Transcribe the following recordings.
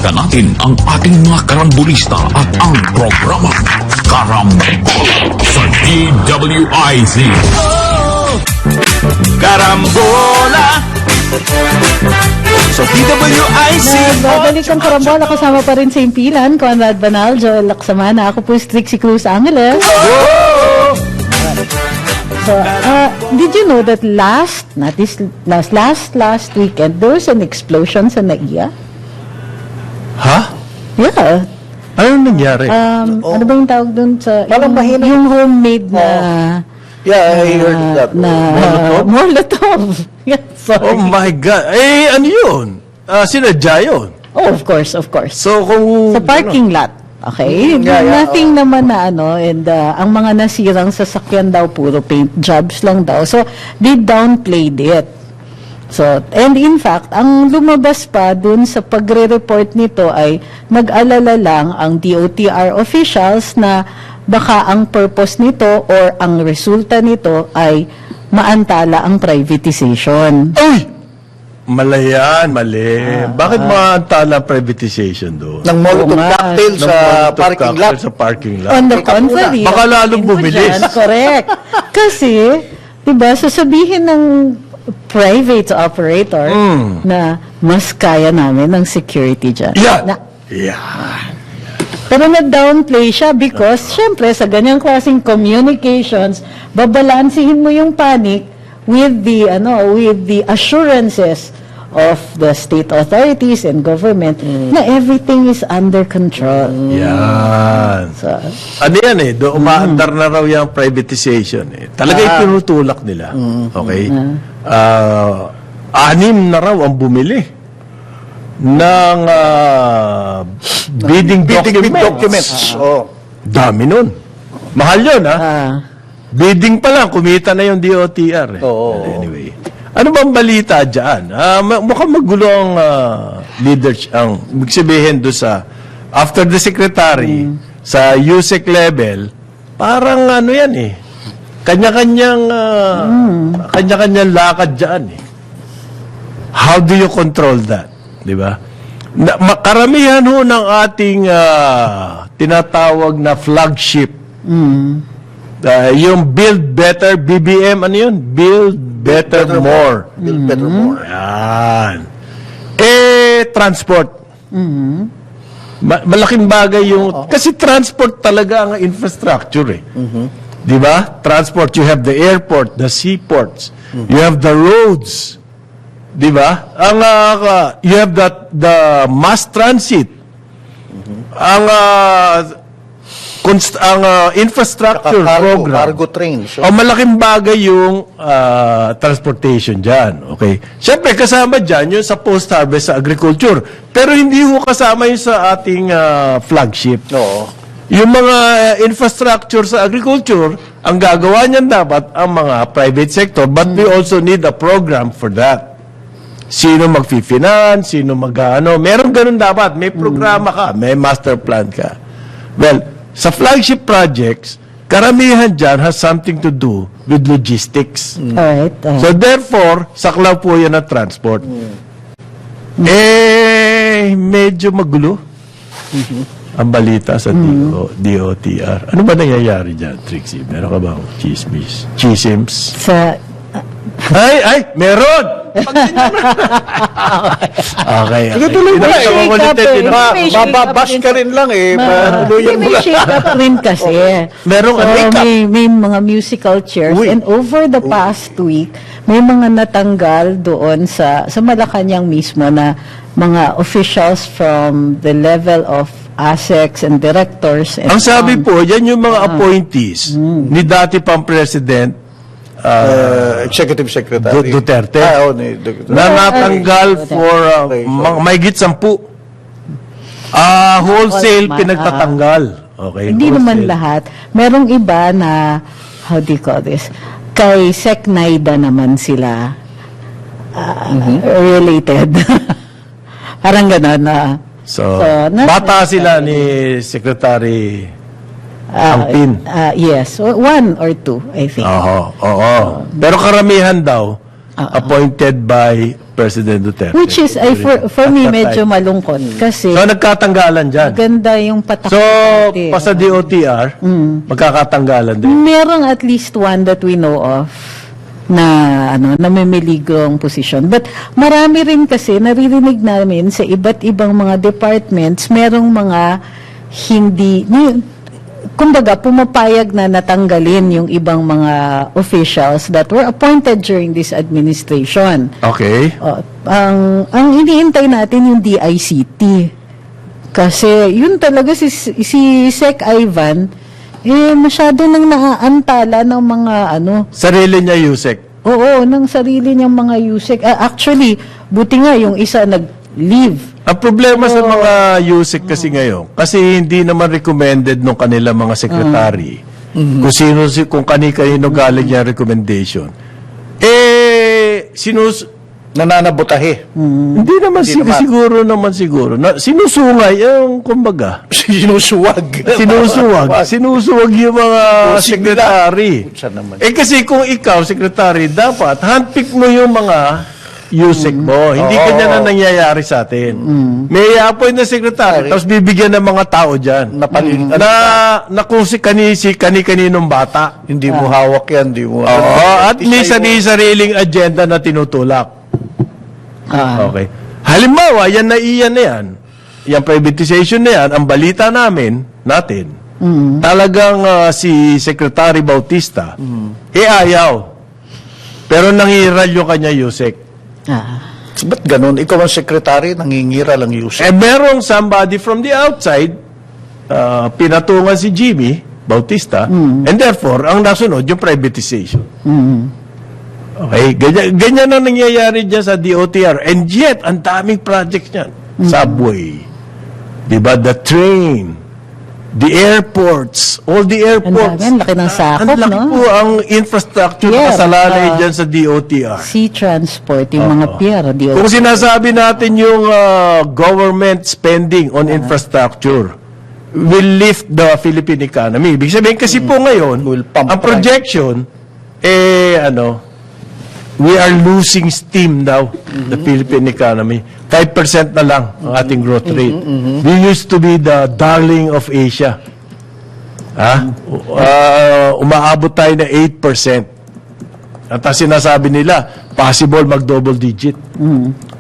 Balikan natin ang ating mga karambulista at ang programa Karambola sa DWIZ. Karambola sa DWIZ. Babalik ang karambola, kasama pa rin sa impilan, Conrad Banal, Joel Laksamana. Ako po si Trixie Cruz Angeles. So, did you know that last weekend, there was an explosion sa NAIA? Ha? Yeah. Ano nangyari? Ano ba yung tawag dun sa... Parang mahina. Yung homemade na... Yeah, I heard that. Molotov. Yeah, sorry. Oh my God. Eh, ano yun? Sinadya yun. Oh, of course. So, kung... Sa parking lot. Okay? Nothing naman na and ang mga nasirang sasakyan daw, puro paint jobs lang daw. So, they downplayed it. So, and in fact, ang lumabas pa dun sa pagre-report nito ay nag-alala lang ang DOTR officials na baka ang purpose nito or ang resulta nito ay maantala ang privatization. Ay! Mali. Bakit maantala privatization doon? Ng Molotov Oo nga. cocktail sa Molotov parking cocktail lot. Sa parking lot. On the contrary. Baka lalong tingin ko bumilis. dyan, correct. Kasi, diba, sasabihin ng private operator na mas kaya namin ng security dyan. Yeah. Pero na-downplay siya because, syempre, sa ganyang klaseng communications, babalansihin mo yung panic with the assurances of the state authorities and government na everything is under control. Yan. So, Ano yan eh, doon umaandar na raw yung privatization eh. Talaga itinutulak nila. Okay? 6 na raw ang bumili ng bidding documents. Oh. Dami nun. Mahal yun, ha? Bidding pa lang, kumita na yung DOTR. Eh. Oo. Anyway. Ano bang balita dyan? Mukhang magulo ang leadership, ang magsabihin doon sa, after the secretary, sa USEC level, parang ano yan eh, kanya-kanyang lakad dyan eh. How do you control that? Di ba? Karamihan ho ng ating tinatawag na flagship, yung Build Better, BBM, ano yun? Build Better More. Build better more. Yan. Transport. Malaking bagay yung... Kasi transport talaga ang infrastructure eh. Di ba? Transport, you have the airport, the seaports, you have the roads. Di ba? You have the mass transit. Ang infrastructure program. Cargo trains. O malaking bagay yung transportation dyan. Okay? Siyempre, kasama dyan yung sa post-harvest sa agriculture. Pero hindi ho kasama yung sa ating flagship. Oo. Yung mga infrastructure sa agriculture, ang gagawa niyan dapat ang mga private sector. But we also need a program for that. Sino mag-finance, sino mag-ano. Meron ganun dapat. May programa ka, may master plan ka. Well, sa flagship projects, karamihan dyan has something to do with logistics. alright. So therefore, saklaw po yan ang transport. Medyo magulo ang balita sa DOTR. Ano ba nangyayari dyan, Trixie? Meron ka bang chismis? Chisms? Sa Meron! Okay. Tuloy mo May shake-up Mababash ka rin lang eh. Patuluyan mo may lang. shake-up rin kasi. Merong may mga musical chairs. Uy. And over the past week, may mga natanggal doon sa Malacanang mismo na mga officials from the level of ASECs and directors. And Ang sabi po, yan yung mga appointees ni dati pang President Executive Secretary. Duterte. Duterte. Na natanggal for mahigit 10. Wholesale pinagtatanggal. Okay. Hindi naman wholesale. lahat. Merong iba na, how do you call this? Kay Sec Naida naman sila related. Parang gano'n na. So, bata sila ni Secretary Angpin. Yes, 1 or 2, I think. Oo. Pero karamihan daw appointed by President Duterte. Which is, ay, for me, At that medyo time. malungkot. Kasi, So, nagkatanggalan dyan. maganda yung patak. So, pa sa DOTR, magkakatanggalan din. Merong at least one that we know of na namimiligong posisyon. But marami rin kasi naririnig namin sa iba't ibang mga departments, merong mga hindi, kumbaga pumapayag na natanggalin yung ibang mga officials that were appointed during this administration. Okay. Ang iniintay natin yung DICT. Kasi yun talaga si Sec Ivan, masyado nang naaantala ng mga Sarili niya, Yusek. Oo, ng sarili niyang mga Yusek. Actually, buti nga yung isa nag-leave. Ang problema sa mga Yusek kasi ngayon, kasi hindi naman recommended ng kanila mga sekretary kung kani-kanino galing yung recommendation. Nananabutahe. Hindi naman siguro. Sinusungay yung kumbaga. Sinusuwag. Sinusuwag yung mga Pusing sekretary. Putsa naman. Kasi kung ikaw, sekretary, dapat handpick mo yung mga Yusek mo. Hindi kanya na nangyayari sa atin. May appoint na sekretary, tapos bibigyan ng mga tao dyan. Na kung kani-kaninong bata. Hindi mo hawak yan. Hindi mo. At least sariling agenda na tinutulak. Okay. Halimbawa, yan na yan. Yung privatization na yan, ang balita natin, talagang si Secretary Bautista, ayaw. Pero nangiral yung kanya Yusek. Ba't ganun? Ikaw ang sekretary, nangingira lang Yusek. Merong somebody from the outside, pinatungan si Jimmy Bautista, and therefore, ang nasunod, yung privatization. Okay, ganyan ang nangyayari dyan sa DOTR. And yet, ang daming projects niyan. Subway, diba, the train, the airports, all the airports. Ang laki ng sakop, Ang laki po ang infrastructure na kasalalay dyan sa DOTR. Sea transport, yung mga pier. Kung sinasabi natin yung government spending on infrastructure will lift the Philippine economy. Ibig sabihin kasi po ngayon, Will pump ang projection, we are losing steam now, the Philippine economy. 5% na lang ang ating growth rate. We used to be the darling of Asia. Umaabot tayo na 8%. At ang sinasabi nila, possible mag-double digit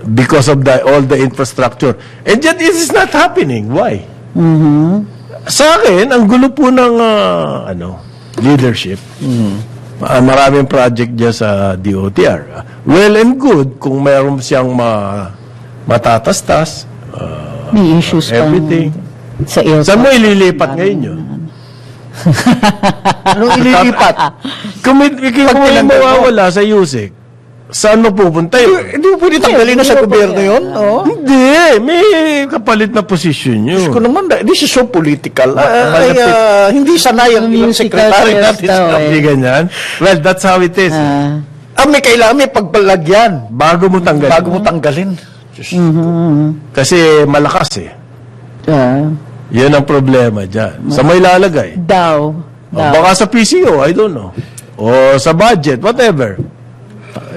because of all the infrastructure. And yet, it is not happening. Why? Sa akin, ang gulo po ng leadership. Maraming project dyan sa DOTR. Well and good kung mayroon siyang matatastas, May issues everything. sa airport. Saan mo ililipat ngayon yun? Anong ililipat? Kung may mawawala sa USEC, saan mo pupunta yun? Hindi mo pwede tanggalin na sa gobyerno yun. Hindi, may kapalit na posisyon yun. Kung naman, this is so political. Hindi sanay ang ilang Musical sekretary chairs natin. daw, Hindi ganyan. Well, that's how it is. May kailangan may pagpalagyan Bago mo tanggalin. bago mo tanggalin. Kasi malakas eh. Yan ang problema dyan. Sa may lalagay. Daw. O, baka sa PCO, I don't know. O sa budget, whatever.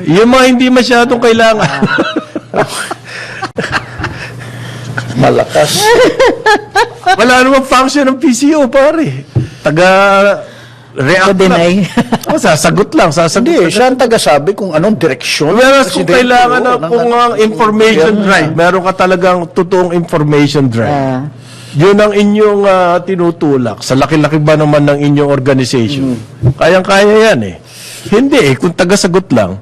Yung mga hindi masyadong kailangan. Malakas. Wala namang function ng PCO, pare. React Deny. lang. Sasagot lang. Hindi, siya ang tagasabi kung anong direksyon. Whereas kung Presidente, kailangan na ng- kung ang information drive, meron ka talagang totoong information drive. Yun ang inyong tinutulak. Sa laki-laki ba naman ng inyong organization? Kayang-kaya yan eh. Hindi eh. Kung tagasagot lang,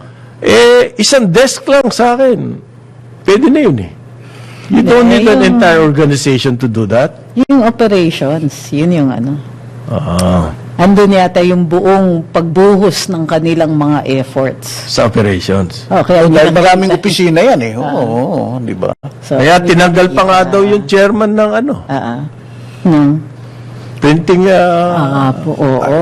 isang desk lang sa akin. Pwede na yun eh. You don't need an entire organization to do that. Yung operations, yun yung andun yata yung buong pagbuhos ng kanilang mga efforts. Sa operations. Okay, Dahil maraming opisina yan eh. Oo, di ba? So, Kaya tinanggal pa nga daw yung chairman ng printing oo.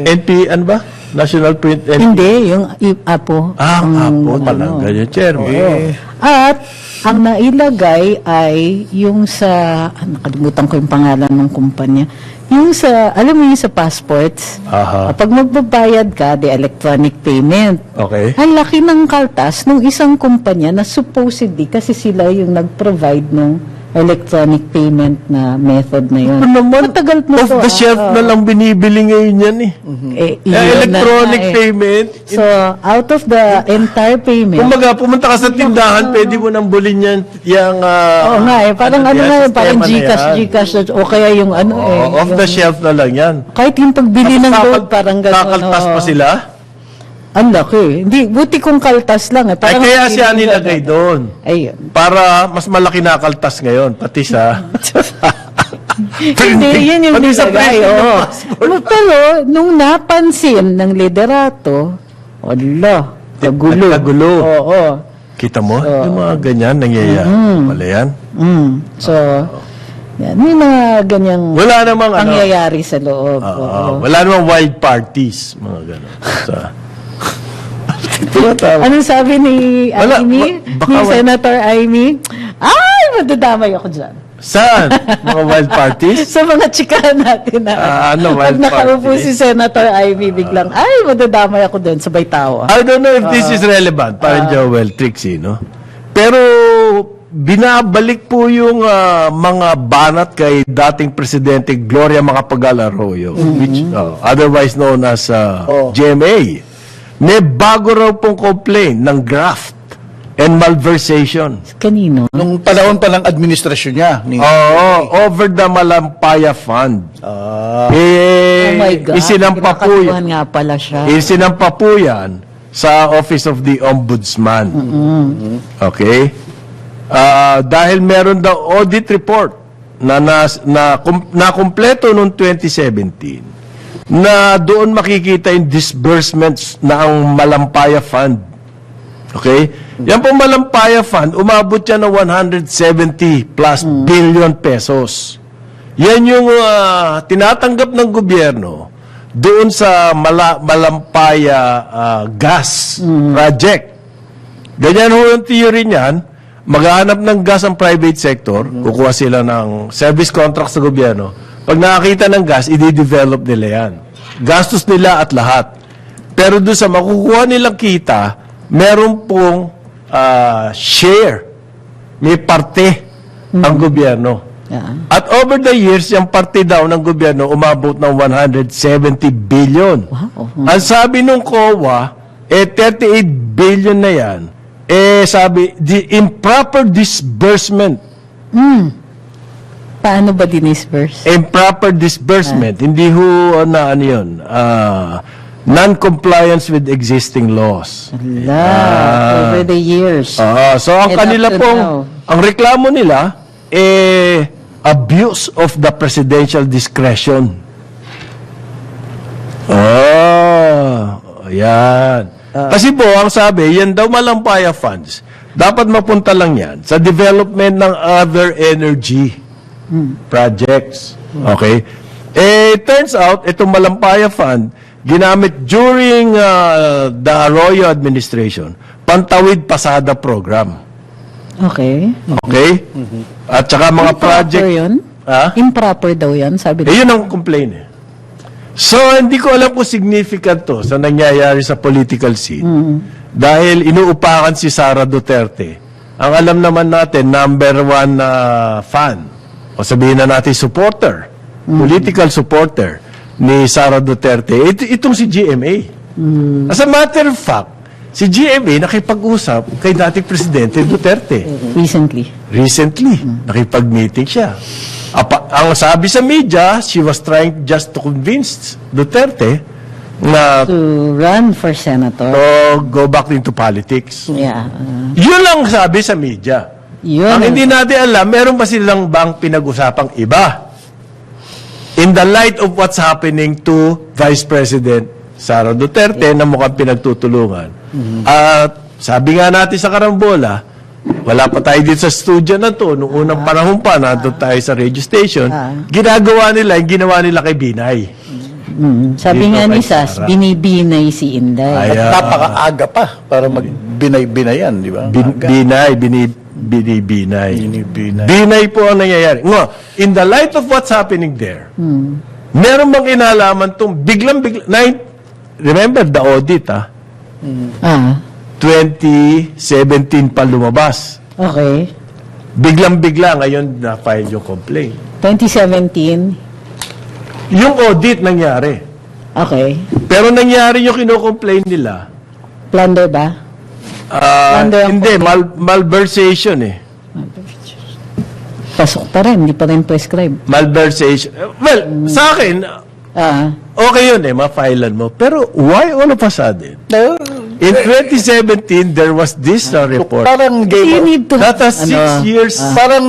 NP, ano ba? National Print NP. Hindi, yung Apo. Apo talaga yung chairman. At ang nailagay ay yung sa, nakalimutan ko yung pangalan ng kumpanya, yung sa, alam mo yung sa passports, Aha. pag magbabayad ka, the electronic payment, Okay. ang laki ng kaltas ng isang kumpanya na supposedly, kasi sila yung nag-provide ng electronic payment na method na yun. Ano naman, Matagal na off to, the shelf na lang binibili ngayon yan eh. Yun na Electronic nga eh. payment. So, out of the entire payment, Kumbaga, pumunta ka sa tindahan, pwede mo nang bulin yan, yung... oo nga eh, parang ano yan, nga eh, parang sistema na yan. Gcash, o kaya yung ano eh. Oo, off the yung- shelf na lang yan. Kahit yung pagbili ng gold, parang gano'n. Kakaltas pa oo. sila? Ang laki. Hindi, buti kung kaltas lang Ay, eh. Parang kaya hindi siya rin nilagay gano'n. doon. Ayun. Para mas malaki na kaltas ngayon, pati sa... Hindi, yun yung Pati sa nilagay. printing ng Oo. passport. Pero, nung napansin ng liderato, wala, kagulo. Kagulo. Oo. Kita mo? Yung mga ganyan, nangyayari. Wala yan. So, yan, may mga ganyang Wala namang ano. pangyayari sa loob. Oo. Wala namang wild parties. Mga gano'n. So, Anong sabi ni Wala, Amy? baka Ni wala. Senator Amy? Ay, madadamay ako dyan. saan? Mga wild parties? Sa mga chikahan natin na Ano, pag wild nakaupo parties? si Senator Amy, biglang, ay, madadamay ako doon, sabay tawa. I don't know if this is relevant. Parang Joel Trixie, no? Pero, binabalik po yung mga banat kay dating Presidente Gloria Macapagal Arroyo, which otherwise known as GMA. May bago raw pong complaint ng graft and malversation. Kanino? Nung panahon pa ng administrasyon niya. Ni, Over the Malampaya Fund. Oh my God, Isinampa po kinakatuhan nga pala siya. Isinampa po yan sa Office of the Ombudsman. Okay? Dahil meron daw audit report na kumpleto noong 2017 na doon makikita yung disbursements na ang Malampaya Fund. Okay? Yan pong Malampaya Fund, umabot yan ng 170 plus billion pesos. Yan yung tinatanggap ng gobyerno doon sa Malampaya gas project. Ganyan ho yung theory niyan. Maghahanap ng gas ang private sector, kukuha sila ng service contract sa gobyerno. Pag nakakita ng gas, i-develop nila yan. Gastos nila at lahat. Pero doon sa makukuha nilang kita, meron pong share. May parte ang gobyerno. Yeah. At over the years, yung parte daw ng gobyerno umabot ng 170 billion. Wow. Ang sabi nung COA, 38 billion na yan, sabi, the improper disbursement. Paano ba dinisburse? Improper disbursement, hindi ho na ano yun, non-compliance with existing laws. Over the years. So ang And kanila up to pong, now. ang reklamo nila, abuse of the presidential discretion. Yan. Kasi po, ang sabi, yan daw Malampaya funds, dapat mapunta lang yan sa development ng other energy projects. Okay? It turns out, itong Malampaya Fund, ginamit during the Arroyo administration, Pantawid Pasada Program. Okay. Okay? At saka mga project... Improper yun? Ha? Improper daw yan, sabi Yun ang complaint eh. So, hindi ko alam kung significant to sa nangyayari sa political scene. Dahil inuupakan si Sara Duterte. Ang alam naman natin, number one fan, o sabihin na natin supporter, political supporter ni Sara Duterte, itong si GMA. As a matter of fact, si GMA nakipag-usap kay dating Presidente Duterte. recently. Recently, nakipag-meeting siya. Ang sabi sa media, she was trying just to convince Duterte na To run for senator. to go back into politics. Yeah. Yun lang sabi sa media. Yun. Ang hindi natin alam, meron ba silang bang pinag-usapang iba? In the light of what's happening to Vice President Sara Duterte na mukhang pinagtutulungan. At sabi nga natin sa Karambola, wala pa tayo dito sa studio na to. Noong unang panahon pa, nandun tayo sa radio station, ginagawa nila yung ginawa nila kay Binay. Sabi Dito nga ni kay Sas, Sara. binibinay si Inday. Ay, At napakaaga pa para magbinay-binayan, di ba? Binay, binibinay. Binibinay. Binay po ang nangyayari. Nga, in the light of what's happening there, meron bang inalaman tong biglang-biglang, remember the audit, Ah, 2017 pa lumabas. okay. Biglang-bigla ngayon na-file yung complaint. 2017. Yung audit nangyari. Okay. Pero nangyari yung kino-complain nila. Plunder ba? Plunder ang Hindi, malversation eh. Pasok pa rin, hindi pa rin prescribe. Malversation. Well, sa akin, Ah, okay yun eh, ma-filean mo. Pero why all of a sudden? In 2017, there was this report. Parang you need to... That was 6 years. Parang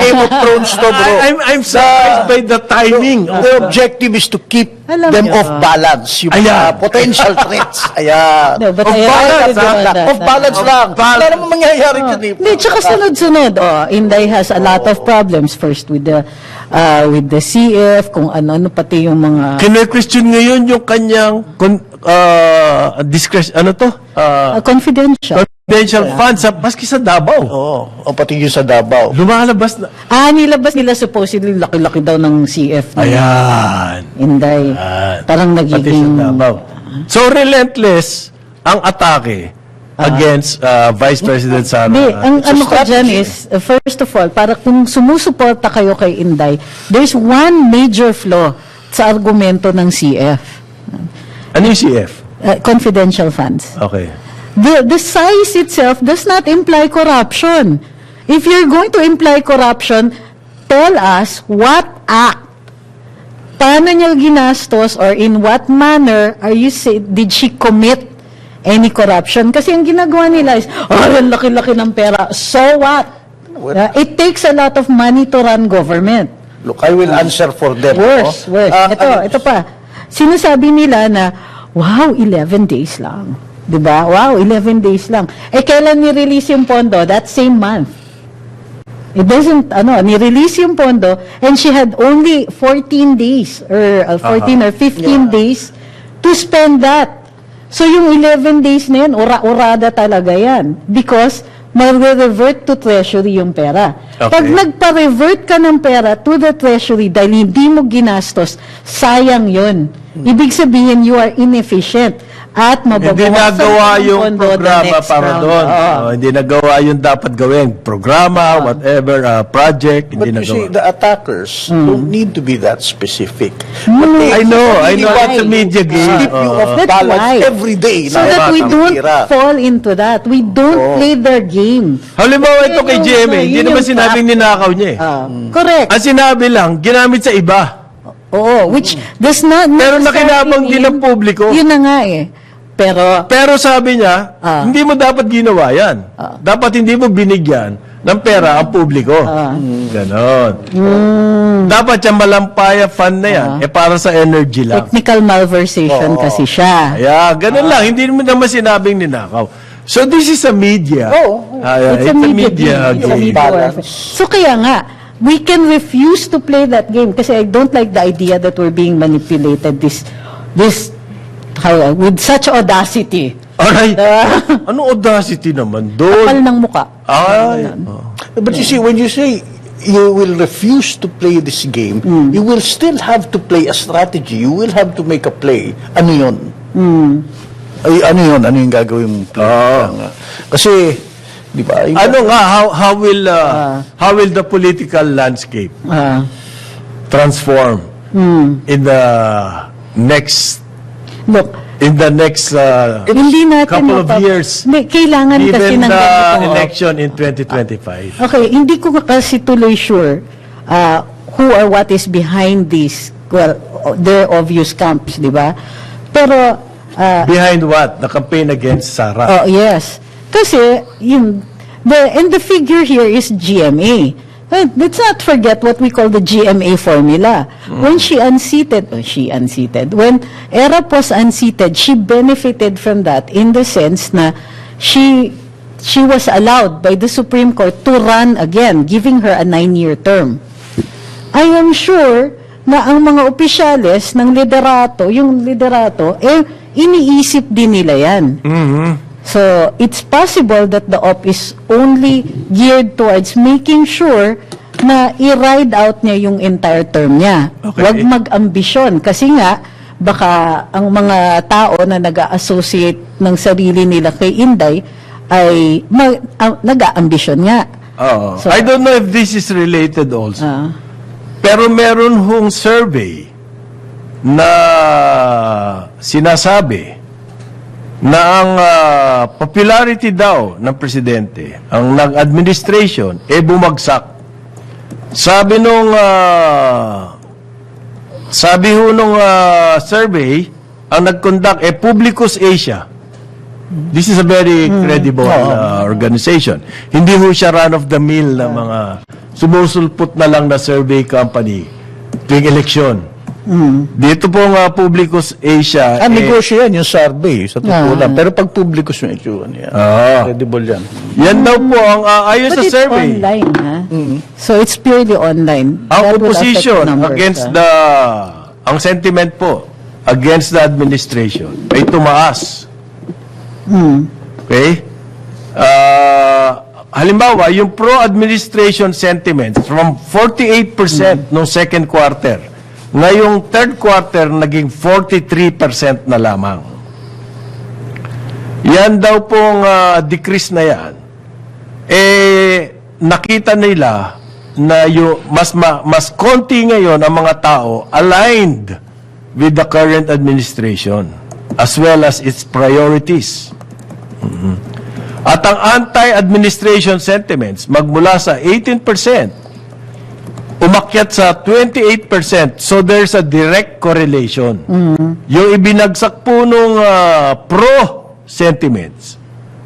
Game of Thrones to, bro. I'm surprised by the timing. The objective is to keep Alam them niyo, off balance. Yung Ayan. potential threats. Ayan. No, but Off I balance, agree with ha? that. Off balance lang. Wala namang mangyayari dyan eh. Hindi, tsaka sunod-sunod. Inday has a lot of problems. First with the CF, kung ano-ano, pati yung mga Kine-question ngayon yung kanyang discretion, ano to? confidential. Confidential funds, maski sa Davao. Oo. O pati yung sa Davao. Lumalabas na. Nilabas nila supposedly laki-laki daw ng CF. Ayan. Inday. Parang Pati sa nagiging... Davao. So, relentless ang atake against Vice President Sara. Hindi, ang it's a ano ko dyan strategy. is, first of all, para kung sumusuporta kayo kay Inday, there's one major flaw sa argumento ng CF. Ano yung CF? Confidential funds. Okay. The size itself does not imply corruption. If you're going to imply corruption, tell us what act, paano niya ginastos, or in what manner did she commit any corruption? Kasi ang ginagawa nila is, ang laki-laki ng pera. So what? It takes a lot of money to run government. Look, I will answer for them. Worse, no? worse. Ito pa. Sinasabi nila na, wow, 11 days lang. Diba? Wow, 11 days lang. Kailan ni-release yung pondo? That same month. It doesn't, ni-release yung pondo and she had only 14 days or 14 or 15 days to spend that. So yung 11 days na yan, urada talaga yan. Because mag-revert to treasury yung pera. Okay. Pag nagpa-revert ka ng pera to the treasury dahil hindi mo ginastos, sayang yun. Ibig sabihin, you are inefficient. At Hindi mababawasan nagawa ang yung pondo the programa next para round. doon. Oo. Hindi nagawa yung dapat gawin. Programa, whatever, project, But hindi you see, nagawa. the attackers don't need to be that specific. But they I know, really want it's a media game. to keep you off That's balance why. every day. So that we don't Tira. fall into that. We don't play their game. Halimbawa ito kay Yun yung- GMA, hindi yun naman yung sinabing ninakaw niya eh. Correct. Ang sinabi lang, ginamit sa iba. Oo, which does not Pero necessarily nakinabang din mean- ng publiko. Yun na nga eh. Pero, Pero sabi niya, hindi mo dapat ginawa yan. Dapat hindi mo binigyan ng pera ang publiko. Ganon. Dapat yung malampaya fund na yan, para sa energy lang. technical malversation kasi siya. Kaya, ganun lang. Hindi mo naman sinabing ninakaw. So, this is a media. It's a media game. It's a game. media warfare. So kaya nga, we can refuse to play that game kasi I don't like the idea that we're being manipulated with such audacity. Aray, anong audacity naman doon? Kapal ng muka. Ay, But you see, when you say you will refuse to play this game, you will still have to play a strategy. You will have to make a play. Ano yun? Ay, ano yun? Ano yung gagawin mong play? Kasi, di ba? yung- ano nga, how will the political landscape transform in the next Look, hindi natin couple of years, Hindi, kailangan kasi given ng the ganito. election in 2025? Okay, hindi ko kasi tuloy sure who or what is behind this. Well, their obvious camps, di ba? Pero, Behind what? The campaign against Sara. oh, yes. Kasi, the figure here is GMA. Let's not forget what we call the GMA formula. When when Erap was unseated, she benefited from that in the sense na she was allowed by the Supreme Court to run again, giving her a 9-year term. I am sure na ang mga opisyales ng liderato, iniisip din nila yan. So, it's possible that the op is only geared towards making sure na i-ride out niya yung entire term niya. Okay. Huwag mag-ambisyon. Kasi nga, baka ang mga tao na nag-associate ng sarili nila kay Inday ay nag-aambisyon nga. Oo. So- I don't know if this is related also. Pero meron hong survey na sinasabi na ang popularity daw ng presidente, ang administration, bumagsak. Sabi nung survey, ang nag-conduct Publicus Asia. This is a very credible organization. Hindi ho siya run-of-the-mill na mga sumusulpot na lang na survey company tuwing eleksyon. Dito pong Publicus Asia. negosyo yan, yung survey, sa totoo lang. Pero pag publicus yung itsura niya, credible yan. Yan daw po ang ayon But sa it's survey. online, ha? So, it's purely online. Ang That will affect opposition numbers, against ha? ang sentiment po against the administration ay tumaas. Okay? Halimbawa, yung pro-administration sentiments from 48% noong second quarter, ngayong third quarter, naging 43% na lamang. Yan daw pong decrease na yan, nakita nila na yung mas konti ngayon ang mga tao aligned with the current administration as well as its priorities. At ang anti-administration sentiments magmula sa 18% umakyat sa 28%. So there's a direct correlation. Yung ibinagsak po nung pro sentiments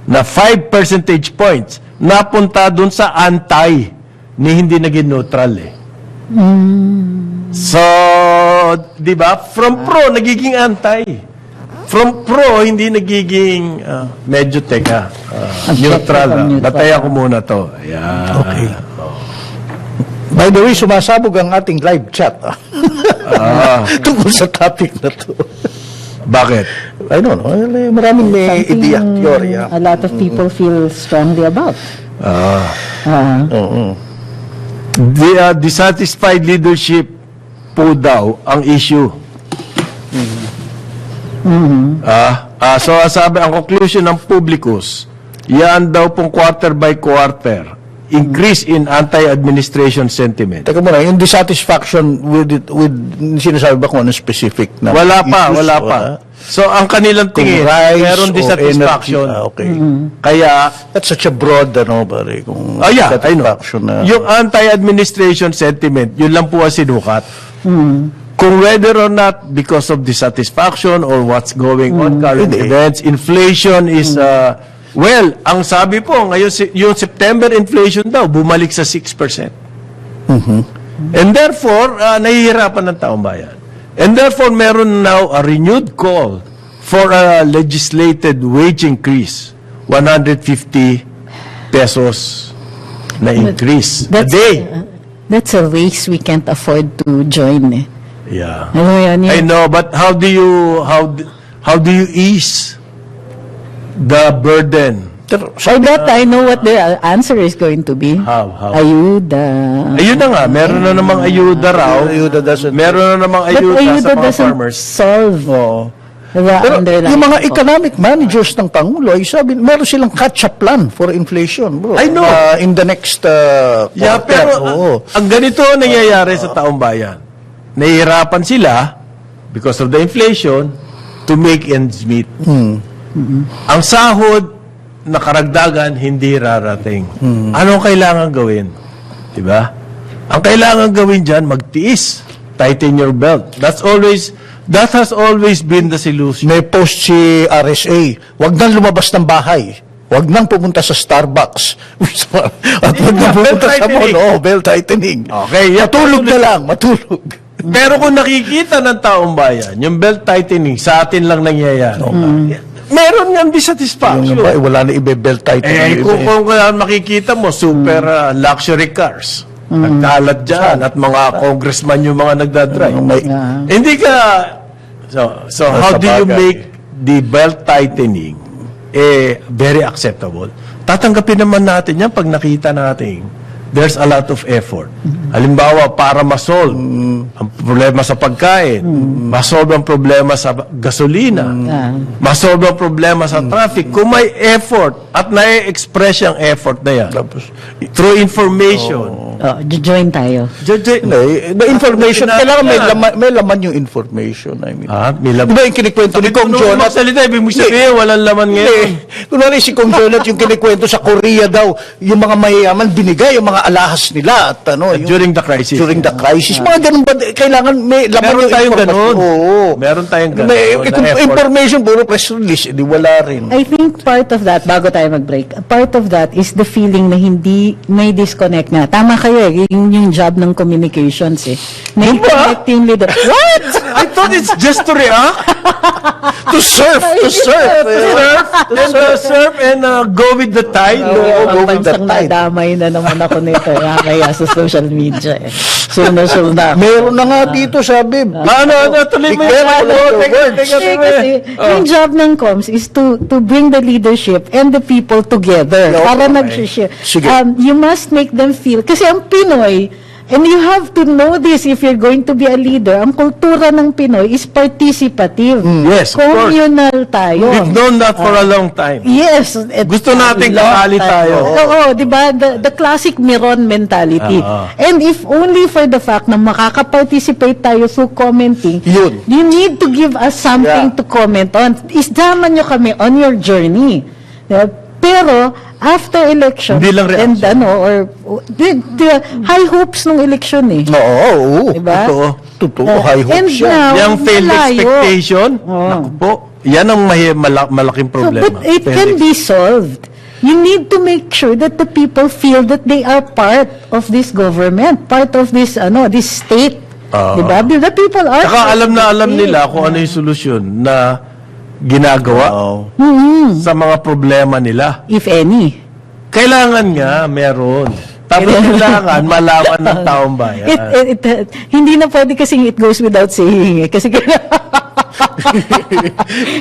na 5 percentage points napunta dun sa anti ni hindi naging neutral So, di ba? From pro, nagiging anti. From pro, hindi nagiging medyo neutral. Batayan ko muna to. Ayan. Okay. By the way, sumasabog ang ating live chat. Tungkol sa topic na to. Bakit? I don't know. Maraming may Something ideya, teorya. a lot of people feel strongly about. Oo. The dissatisfied leadership po daw ang issue. So, sabi, ang conclusion ng Publicus, yan daw pong quarter by quarter, increase in anti-administration sentiment. Teka muna, yung dissatisfaction with sinasabi ba kung ano specific na Wala pa. issues? So, ang kanilang Kung tingin, rise meron or dissatisfaction. energy. Okay. Kaya, That's such a broad, pare, kung I know. dissatisfaction na. Yung anti-administration sentiment, yun lang po ang sinukat. Kung whether or not because of dissatisfaction or what's going on, current Hindi. events, inflation is, well, ang sabi po, ngayon, yung September inflation daw, bumalik sa 6%. And therefore, nahihirapan ng taong bayan. And therefore, meron now a renewed call for a legislated wage increase, 150 pesos na increase a day. That's a race we can't afford to join. Yeah. Ano yan? I know, but how do you ease the burden? Pero, For that, I know what the answer is going to be. How? Ayuda. Ayun na nga, meron na namang ayuda raw. Ayuda doesn't- Meron na namang But ayuda ayuda sa mga doesn't farmers. solve Oo. the Pero underlying yung mga cause. economic managers ng Pangulo, ay sabi, meron silang catch-up plan for inflation, bro. I know. In the next Yeah, quarter. pero Oo. ang ganito ang nangyayari sa taong bayan. Nahihirapan sila because of the inflation to make ends meet. Ang sahod na karagdagan hindi rarating. Anong kailangan gawin? 'Di ba? Ang kailangan gawin diyan magtiis. Tighten your belt. That has always been the solution. May post si RSA, wag nang lumabas ng bahay. Wag nang pumunta sa Starbucks. At wag nang pumunta sa mall. Belt-tightening. Oh, belt tightening. Okay, yeah, Matulog na lang, matulog. Pero kung nakikita ng taong bayan, yung belt tightening sa atin lang nangyayari. Meron nga dissatisfaction. Yung ba, wala na ibe-belt tightening. Kung makikita mo, super luxury cars. Nagkalat dyan at mga congressman yung mga nagdadrive. Hindi ka... So how do you Sabagay. make the belt tightening very acceptable. Tatanggapin naman natin yan pag nakita natin there's a lot of effort. Halimbawa, para ma-solve ang problema sa pagkain, ma-solve ang problema sa gasolina, ma-solve ang problema sa traffic, kung may effort at na-express yung effort na yan, through information, Join tayo. The information, kailangan may laman yung information. I mean. may lab- Diba yung kinikwento ni Kong Kung Jonat? magsalita, ibig mo sabihin, walang laman ngayon. Kunwari si Kong Jonat yung kinikwento sa Korea daw, yung mga mayayaman binigay yung mga alahas nila at yung, During the crisis. during the crisis. Mga ganun ba? Kailangan may laman Meron yung tayong information. ganun. Oo. Meron tayong ganun. May na effort. information, puro press release, di wala rin. I think part of that, bago tayo mag-break, part of that is the feeling na hindi may disconnect na. Tama kayo eh, yung job ng communications eh. Na i-connect yung leader. What? I thought it's just to react. To surf! To surf! Surf and go with the tide. go with the Bansang tide. nadamay na naman ako nito. Kaya sa social media eh. Suna. Meron na nga dito, sabi. Tuloy mo Declare yung words. Kasi yung job ng comms is to bring the leadership and the people together Okay. para nag-share. Sige. You must make them feel, kasi ang Pinoy, and you have to know this if you're going to be a leader, ang kultura ng Pinoy is participative. Yes, of course. Communal tayo. We've known that for a long time. Yes. Gusto natin kasali tayo. Oo, di ba? The classic Miron mentality. And if only for the fact na makaka-participate tayo through commenting, Yun. you need to give us something to comment on. Isdama nyo kami on your journey. Diba? Pero, after election, Hindi lang and reaction. the high hopes nung election eh. Oo. Diba? Totoo. High And hopes yan. now, Yung failed malayo. expectation, naku po, yan ang malaking So, problema. but it Failed can be solved. You need to make sure that the people feel that they are part of this government, part of this this state. Diba? The people are. Saka alam na alam state. nila kung ano yung solusyon na ginagawa sa mga problema nila. If any. Kailangan nga, meron. Tapos kailangan malaman ng taong bayan. Hindi na pwede kasing it goes without saying eh. Kasi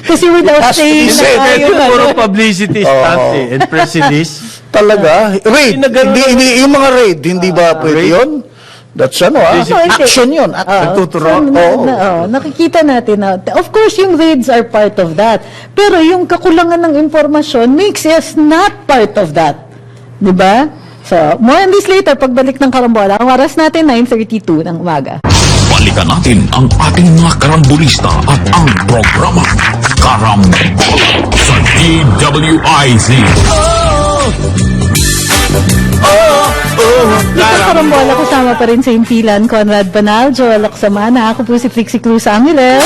kasi without Has to be saying na said. tayo Ito na. puro publicity stunt and press release. Talaga? Raid. Hindi, yung mga raid, hindi ba pwede raid? yun? That's action yun. Nagtuturo. Nakikita natin na, of course, yung raids are part of that. Pero yung kakulangan ng impormasyon makes us not part of that. Diba? So, more on this later, pagbalik ng Karambola. Ang oras natin, 9:32 ng umaga. Balikan natin ang ating mga karambulista at ang programa Karambola sa DWIZ. Sa Karambola, kasama pa rin sa impilan, Conrad Banal, Joel Lacsamana. Ako po si Trixie Cruz Angeles.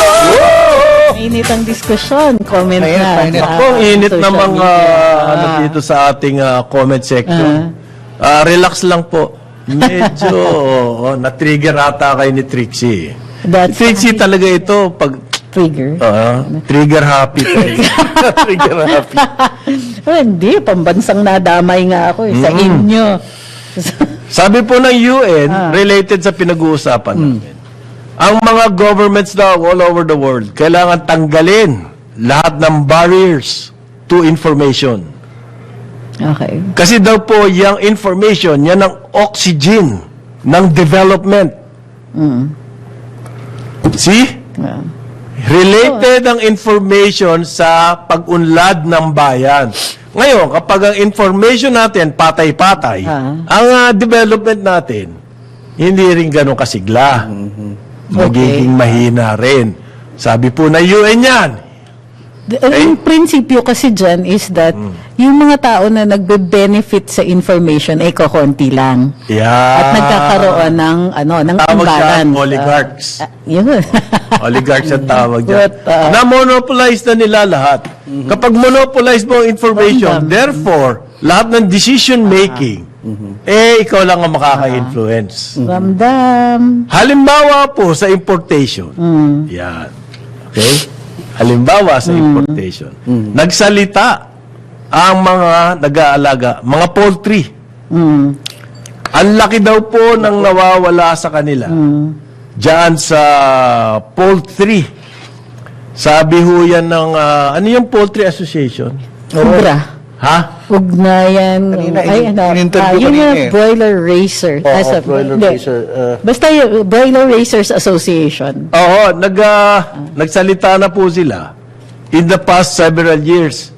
Mainit ang diskusyon. Comment na. Mainit. sa Ako, ang init social na mga media. dito sa ating comment section. Relax lang po. Medyo na-trigger ata kayo ni Trixie. That's Trixie talaga ito pag trigger. trigger happy. Trigger happy. Hindi, pambansang nadamay nga ako sa inyo. Sabi po ng UN, related sa pinag-uusapan namin, ang mga governments daw all over the world, kailangan tanggalin lahat ng barriers to information. Okay. Kasi daw po, yung information, yan ang oxygen ng development. See? Related ang information sa pag-unlad ng bayan. Ngayon, kapag ang information natin patay-patay, ang development natin, hindi rin ganun kasigla. Magiging mahina rin. Sabi po na UN yan. Ang prinsipyo kasi dyan is that yung mga tao na nagbe-benefit sa information ay kokonti lang. Yeah. At nagkakaroon ng ng Tawag siya, imbalance. oligarchs. Yun. Oligarchs ang tawag dyan. But, na-monopolize na nila lahat. Kapag monopolize mo ang information, therefore, lahat ng decision making, ikaw lang ang makaka-influence. Ramdam. Halimbawa po sa importation. Yan. Okay? Halimbawa sa importation. Nagsalita ang mga nag-aalaga, mga poultry. Ang laki daw po ng nawawala sa kanila. Diyan sa poultry. Sabi ho yan ng, ano yung Poultry Association? Ubra. Ha? Ugnayan. Kanina, yun in-interview kanina yung eh. Broiler Racer. Oo, Broiler Hindi. Racer. Basta yung Broiler Racers Association. Oo, nagsalita na po sila in the past several years.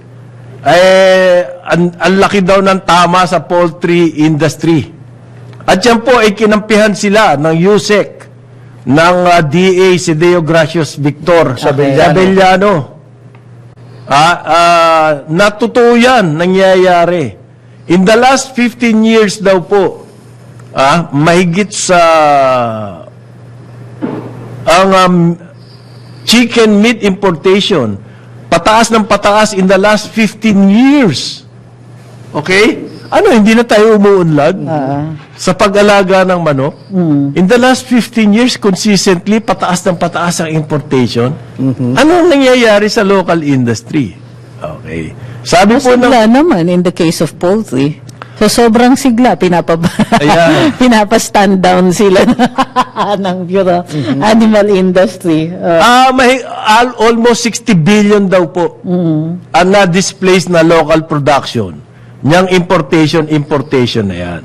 Ang laki daw ng tama sa poultry industry. At yan po ay kinampihan sila ng USEC, ng DA si Deo Gracios Victor Sabellano. Natutuo yan, nangyayari. In the last 15 years daw po, mahigit sa ang chicken meat importation, pataas ng pataas in the last 15 years. Okay? Ano, hindi na tayo umuunlad sa pag-alaga ng manok? In the last 15 years, consistently, pataas ng pataas ang importation. Ano ang nangyayari sa local industry? Okay. Sabi po ng... Sigla naman in the case of poultry. So, sobrang sigla. Ayan. Pinapa-stand down sila ng Bureau Animal Industry. Almost 60 billion daw po ang na-displaced na local production. Niyang importation na yan.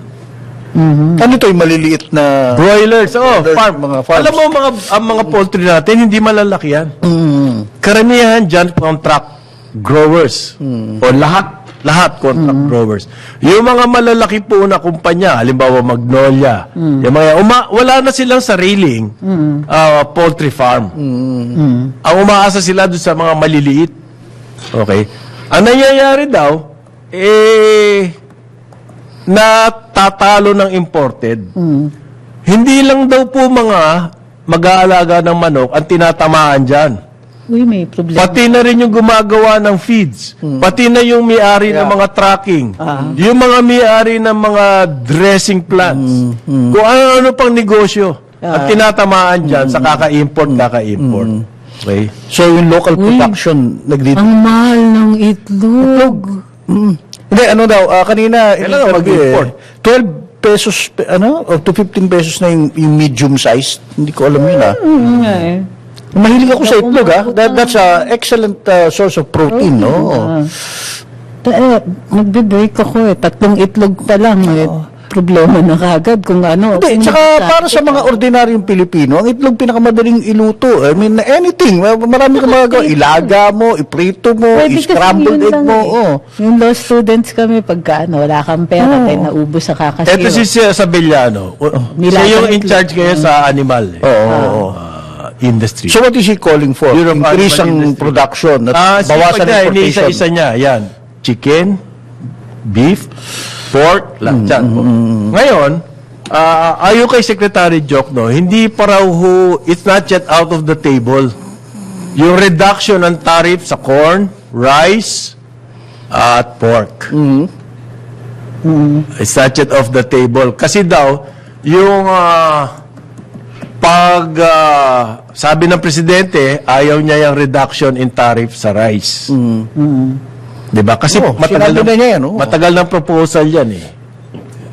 Ano ito yung maliliit na... Broilers, farm. Mga farms. Alam mo, ang mga poultry natin, hindi malalaki yan. Karamihan dyan, contract growers. O lahat contract growers. Yung mga malalaki po na kumpanya, halimbawa Magnolia, yung mga, wala na silang sariling poultry farm. Ang umaasa sila doon sa mga maliliit. Okay? Ang nangyayari daw, natatalo ng imported. Hindi lang daw po mga mag-aalaga ng manok ang tinatamaan dyan. Uy, may problema. Pati na rin yung gumagawa ng feeds. Pati na yung may-ari ng mga tracking. Yung mga may-ari ng mga dressing plants. Kung ano-ano pang negosyo at tinatamaan dyan sa kaka-import. Okay? So, yung local production, Ang mahal ng itlog. Hindi, ano daw, kanina, Kailangan in-interview mag-import. 12 pesos, or to 15 pesos na yung medium size. Hindi ko alam yun, Mahilig ako sa itlog, That's a excellent source of protein, no? Nagbe-break ako 3 itlog pa lang. Problema na kagad kung ano. Hindi, tsaka para sa mga ordinaryong Pilipino, ang itlog pinakamadaling iluto. I mean, anything. Marami kang magagawa. Ilaga mo, iprito mo, i-scrambled egg mo. Yung law students kami, pagka wala kang pera, tayo naubos sa kakasiro. Ito si Sabellano. Siya yung in charge kayo sa animal. Industry. So what is he calling for? Bureau of Increase Animal ang Industry. production at bawasan ang importation. Isa niya, yan. Chicken, beef, pork, lahat yan. Ngayon, ayo kay Secretary Jokno, hindi pa raw it's not yet out of the table. Yung reduction ng tariff sa corn, rice, at pork. It's not yet off the table. Kasi daw, yung sabi ng presidente, ayaw niya yung reduction in tariff sa rice. Diba? Kasi sinabi na niya yan, matagal ng proposal yan eh.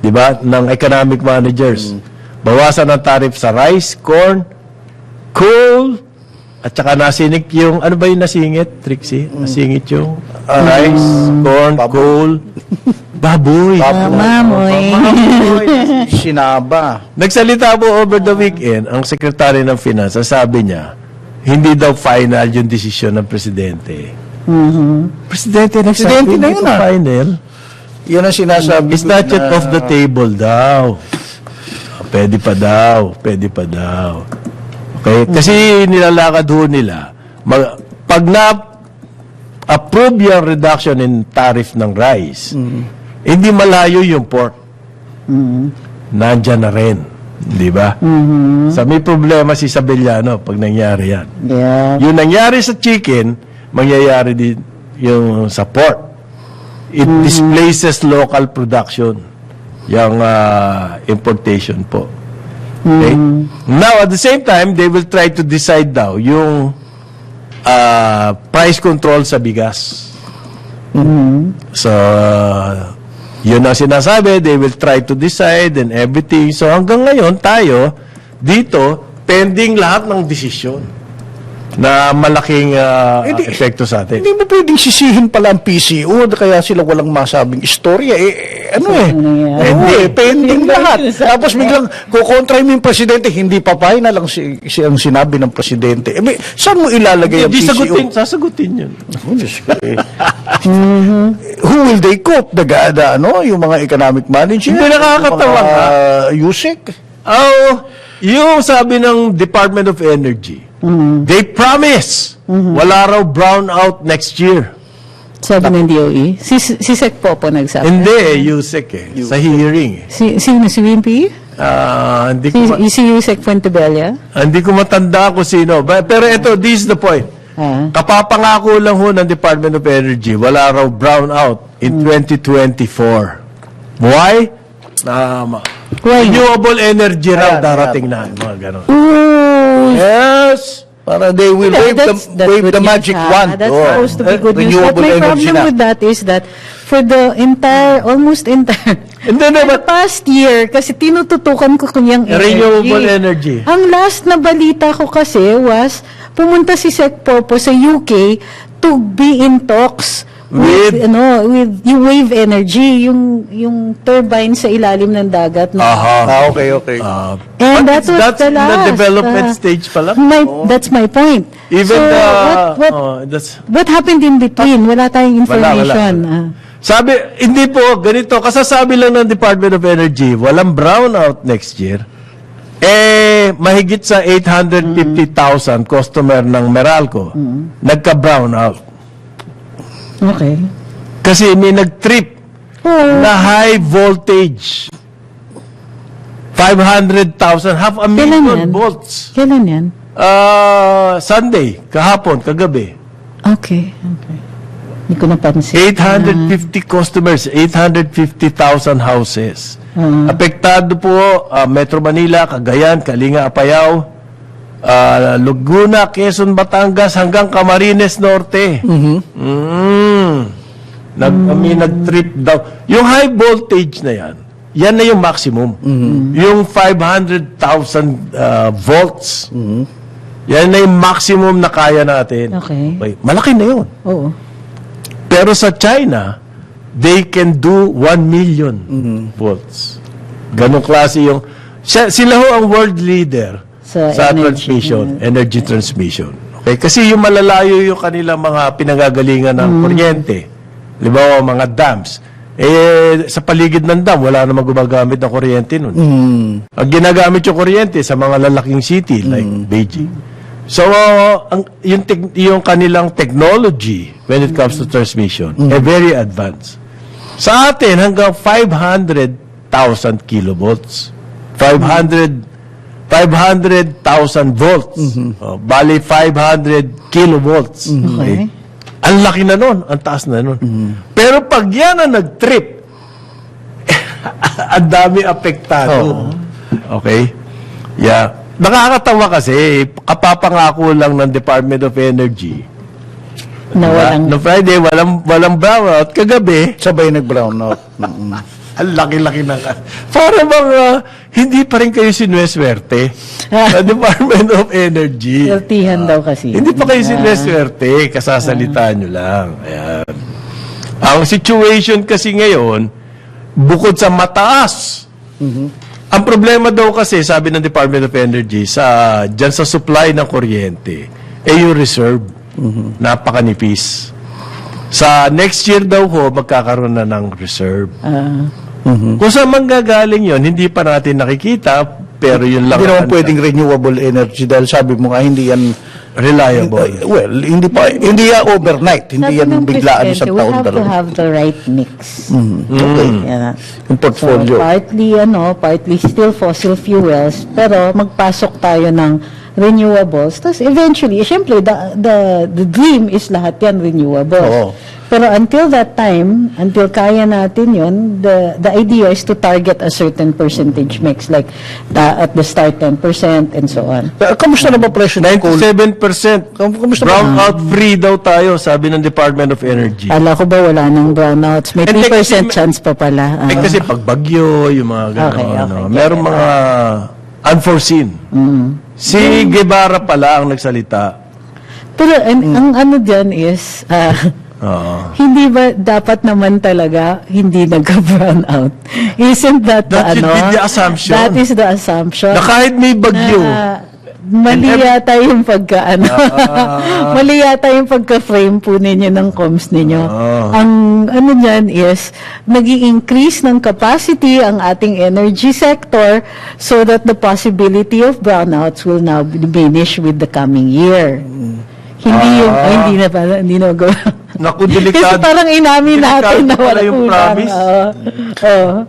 Diba? Ng economic managers. Bawasan ang tariff sa rice, corn, coal, at saka nasingit yung, ano ba yung nasingit, Trixie? Nasingit yung rice, corn, coal, baboy. Mamoy. Sinaba. Nagsalita po over the weekend ang Secretary ng Finance, sabi niya, hindi daw final yung desisyon ng Presidente. Presidente na yun, final. Yan ang sinasabi. It's not yet off the table daw. Pwede pa daw. Okay? Kasi nilalakad ho nila. Pag na-approve yung reduction in tariff ng rice, hindi malayo yung pork. Nandyan na rin. Di ba? So, may problema si Sabellano pag nangyari yan. Yeah. Yung nangyari sa chicken, mangyayari din yung sa pork. It displaces local production. Yung importation po. Okay? Now, at the same time, they will try to decide daw yung price control sa bigas. So, yun ang sinasabi, they will try to decide and everything. So, hanggang ngayon, tayo, dito, pending lahat ng desisyon. na malaking epekto sa atin. Hindi mo pwedeng sisihin pala ang PCO kaya sila walang masabing istorya. Pending lahat. Tapos biglang kukontra mo yung presidente, hindi pa final ang sinabi ng presidente. Saan mo ilalagay ang Hindi PCO? sasagutin yun. Who will they quote? Yung mga economic manager? Hindi nakakatawa Yung mga nga. USEC? Yung sabi ng Department of Energy, they promise wala raw brownout next year. Sabi ng DOE. Si Sec Popo nagsabi. Hindi, USEC sa hearing. Sino? Si Wimpy? Si Yusek Fuentebella? Hindi ko matanda kung sino. Pero ito, this is the point. Kapapangako lang ho ng Department of Energy, wala raw brownout in 2024. Why? Why? Renewable energy raw darating na. Mga ganon. Yes. Para they will wave good the news, magic ha? wand. That's supposed to be good news. But Renewable my energy problem na. with that is that for the almost entire, Hindi for naman, the past year, kasi tinututukan ko yung energy. renewable energy. Ang last na balita ko kasi was, pumunta si Sec Popo sa UK to be in talks with yung wave energy, yung turbine sa ilalim ng dagat. Okay. And But that was that's the in the last. development stage pa lang. That's my point. Even So, what happened in between? Wala tayong information. Sabi, hindi po, ganito, kasasabi lang ng Department of Energy, walang brownout next year. Mahigit sa 850,000 customer ng Meralco, nagka-brownout. Okay. Kasi may nag-trip na high voltage. 500,000, half a Kailan million yan? volts. Kailan yan? Sunday, kahapon, kagabi. Okay. Hindi ko napansin. 850 customers, 850,000 houses. Apektado po Metro Manila, Cagayan, Kalinga, Apayao, Laguna, Quezon, Batangas, hanggang Camarines Norte. Nag-trip daw. Yung high voltage na yan na yung maximum. Yung 500,000 volts, yan na yung maximum na kaya natin. Okay. Malaki na yun. Oo. Pero sa China, they can do 1 million volts. Ganong klase yung... Sila ho ang world leader sa energy transmission. Okay? Kasi yung malalayo yung kanilang mga pinagagalingan ng kuryente. Halimbawa, mga dams. Sa paligid ng dam, wala namang gumagamit ng kuryente nun. Ang ginagamit yung kuryente sa mga lalaking city like Beijing. So, yung kanilang technology when it comes to transmission, very advanced. Sa atin, hanggang 500,000 kilovolts. 500,000 volts. Bali, 500 kilovolts. Okay. Ang laki na nun. Ang taas na nun. Pero pag yan ang nag-trip, ang dami apektado. Okay? Yeah. Nakakatawa kasi, kapapangako lang ng Department of Energy. No Friday, walang brownout. Kagabi, Sabay nag-brownout. ang laki-laki na. Para bang hindi pa rin kayo sinuweswerte sa Department of Energy. Sweltihan daw kasi. Hindi pa kayo sinuweswerte, kasasalita nyo lang. Ayan. Ang situation kasi ngayon, bukod sa mataas, ang problema daw kasi, sabi ng Department of Energy, dyan sa supply ng kuryente, yung reserve, napakanipis. Sa next year daw ho, magkakaroon na ng reserve. Kung saan manggagaling yon, hindi pa natin nakikita, pero yun lang. Hindi naman pwedeng renewable energy dahil sabi mo nga, hindi yan reliable. Hindi yan overnight. Hindi yan biglaan sa we taon have to dalawa. have the right mix. Okay. Yeah. Yung portfolio. So, partly still fossil fuels, pero magpasok tayo ng renewables. Tapos eventually, syempre, the dream is lahat yan renewables. Oo. Pero until that time, until kaya natin yun, the idea is to target a certain percentage mix, like at the start 10% and so on. Kamusta na ba presyo ng coal? 97% Kamusta ba? brownout free daw tayo, sabi ng Department of Energy. Ala ko ba wala nang brownouts? May Hindi, 3% kasi chance pa pala. Kasi pag bagyo, yung mga gano'n, Okay. merong mga unforeseen. Si Guevara pala ang nagsalita. Pero ang ano dyan is, hindi ba dapat naman talaga hindi nagka-brown out? Isn't that, That should ano? be the assumption. That is the assumption. Na kahit may bagyo, Mali yata yung pagka, mali yata yung pagka-frame po ninyo ng comms ninyo. Ang ano dyan is, nag-i-increase ng capacity ang ating energy sector so that the possibility of brownouts will now diminish with the coming year. Hindi yung, hindi na go. naku, Kasi delikado. parang inamin natin na Delikado pala wala yung kulang. promise.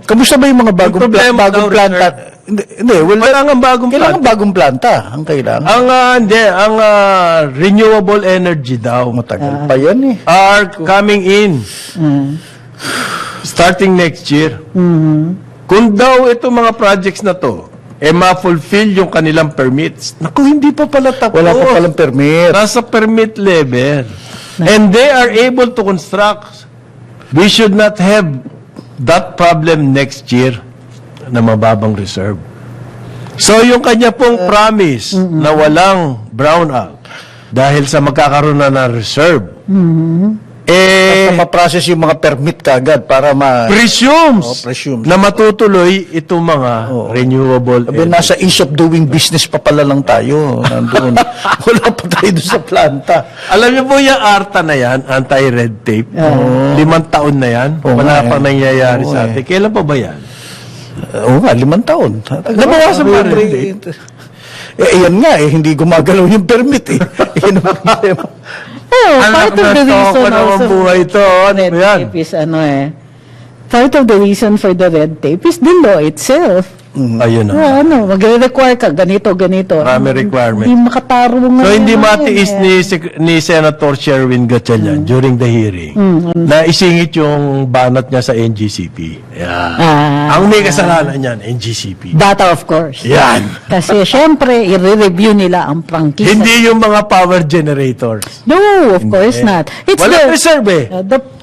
Kamusta ba yung mga bagong, Yung problema bagong daw, planta? Hindi, Wala nga bagong kailangan planta. bagong planta. Ang kailangan. Ang renewable energy daw Matagal pa yan eh. are coming in starting next year. Kung daw itong mga projects na to, ma-fulfill yung kanilang permits. Naku, hindi pa pala tapos. Wala pa palang permit. Nasa permit level. And they are able to construct. We should not have that problem next year na mababang reserve. So, yung kanya pong promise na walang brownout dahil sa magkakaroon na ng reserve, Basta ma-process yung mga permit kaagad para presumes, presumes. na matutuloy itong mga renewable Sabi, nasa ease of doing business pa pala lang tayo. Nandoon. Wala pa tayo doon sa planta. Alam niyo po yung ARTA na yan, anti-red tape, 5 taon na yan, Oo wala nga pa eh. nangyayari Oo sa atin. Kailan pa ba yan? Oo nga, 5 taon. Nabawasan ba rin? Yan nga eh, hindi gumagalaw yung permit eh. Yan ang problema. Oh, part of the reason naman also buhay ito. Ano red ba yan? tape is part of the reason for the red tape is the law itself. Ayun na. Magre-require ka, ganito. Marami requirement. Hindi makatarungan. So, hindi naman matiis eh. ni Senator Sherwin Gatchalian during the hearing na isingit yung banat niya sa NGCP. Yeah. Ang may kasalanan niyan, NGCP. Data, of course. Yan. Kasi, syempre, i-review nila ang prangkisa. Hindi yung mga power generators. No, of course not. It's Walang reserve eh.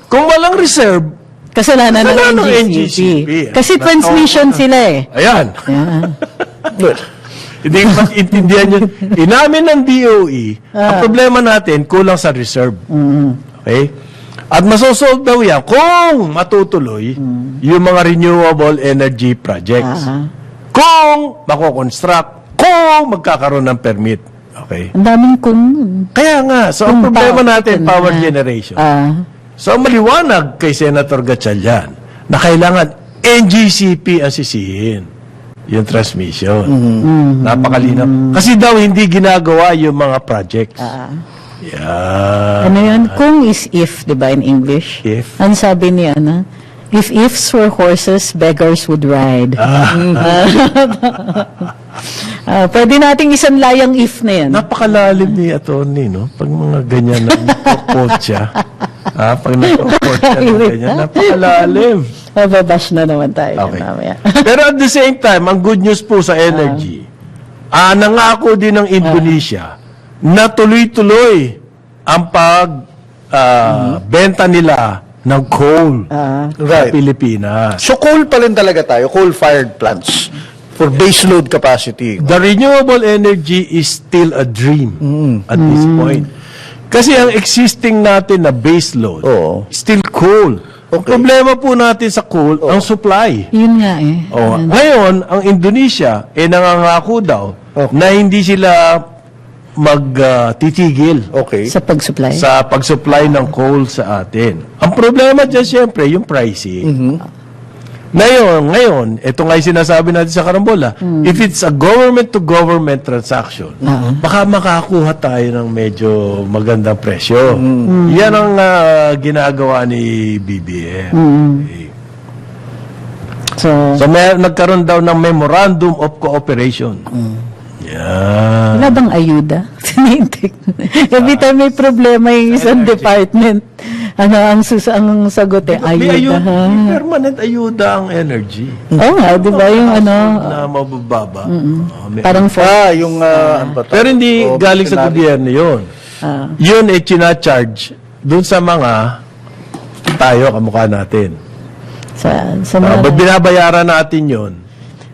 Kung walang reserve, kasalanan ng Kasalanan ng NGCP. NGCP. Kasi transmission sila eh. ayan. Hindi ko maintindihan yun. Inamin ng DOE, ang problema natin, kulang sa reserve. Okay? At masosolve daw yan kung matutuloy yung mga renewable energy projects. Kung makoconstruct, kung magkakaroon ng permit. Okay? Ang daming kung... Kaya nga, so ang Kung problema bakit natin, na- power generation. So maliwanag kay Senator Gatchalian na kailangan NGCP ang sisihin yung transmission. Napakalinaw. Kasi daw hindi ginagawa yung mga projects. Yeah. Ano yun? Kung is if, di ba, in English? If. Ang sabi ni ano, if ifs were horses, beggars would ride. Pwede nating isang layang if na yan. Napakalalim ni attorney, no? Pag mga ganyan na nagpo-quote siya. Pag nagpo-quote siya ng ganyan, napakalalim. Mababash na naman tayo. Okay. Mamaya. Pero at the same time, ang good news po sa energy, nangako din ng Indonesia na tuloy-tuloy ang benta nila ng coal sa Right. Pilipinas. So coal pa rin talaga tayo, coal-fired plants for baseload capacity. The renewable energy is still a dream at this point. Kasi ang existing natin na baseload, Oo. still coal. Ang Okay. problema po natin sa coal, ang supply. Yun nga eh. Ngayon, ang Indonesia, nangangako daw na hindi sila magtitigil Okay. Sa pag-supply. sa pag-supply ng coal sa atin. Ang problema dyan, siyempre, yung pricing. Ngayon, ito nga yung sinasabi natin sa Karambola, if it's a government-to-government transaction, baka makakuha tayo ng medyo magandang presyo. Yan ang ginagawa ni BBM. So, nagkaroon daw ng Memorandum of Cooperation. Yan. Wala bang ayuda? Every time may problema yung isang department, ang sagot eh, May ayuda. may permanent ayuda ang energy. Oo nga, di ba yung Na mabababa. parang yung ano ba to? Pero hindi galing sa scenario. gobyerno yun. Yun ay charge dun sa mga tayo, kamukha natin. sa mga... Binabayaran natin yun.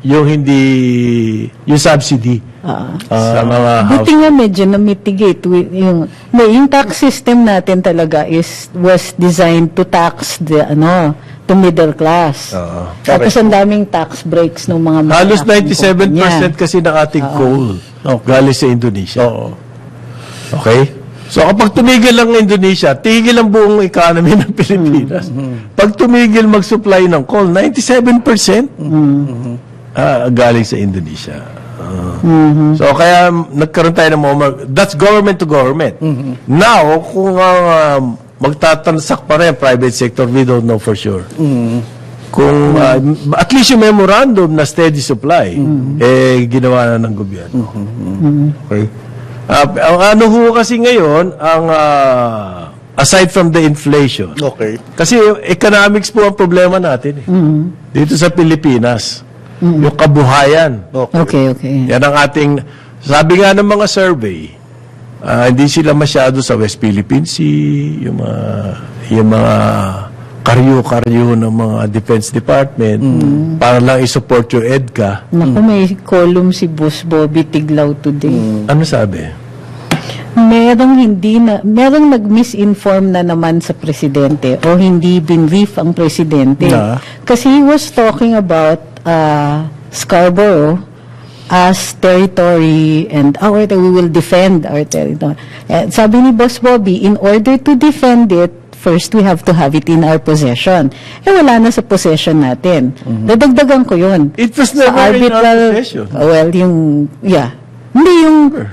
yung subsidy sa mga house. Buti nga medyo na-mitigate. Yung tax system natin talaga was designed to tax to middle class. Tapos ang daming tax breaks ng mga Halos malaking 97% kasi ng ating coal galing sa Indonesia. Okay? So kapag tumigil ang Indonesia, tigil ang buong economy ng Pilipinas. Pag tumigil mag-supply ng coal, 97% galing sa Indonesia. So kaya nagkaroon tayo ng that's government to government. Now, kung magtatansak pa rin private sector, we don't know for sure. Kung at least yung memorandum na steady supply, ginawa na ng gobyerno. Okay? Ang ano ho kasi ngayon, aside from the inflation, Okay. kasi economics po ang problema natin dito sa Pilipinas. Yung kabuhayan. Okay. Yan ang ating, sabi nga ng mga survey, hindi sila masyado sa West Philippine Sea, yung mga karyo-karyo ng mga Defense Department, para lang isupport yung EDCA. Naku, may column si Boss Bobby Tiglaw today. Ano sabi? Merong nag-misinform na naman sa presidente o hindi binrief ang presidente. Kasi he was talking about Scarborough as territory and we will defend our territory. Sabi ni Boss Bobby, in order to defend it, first we have to have it in our possession. Wala na sa possession natin. Dadagdagan ko yun. It was never in our possession. Well, hindi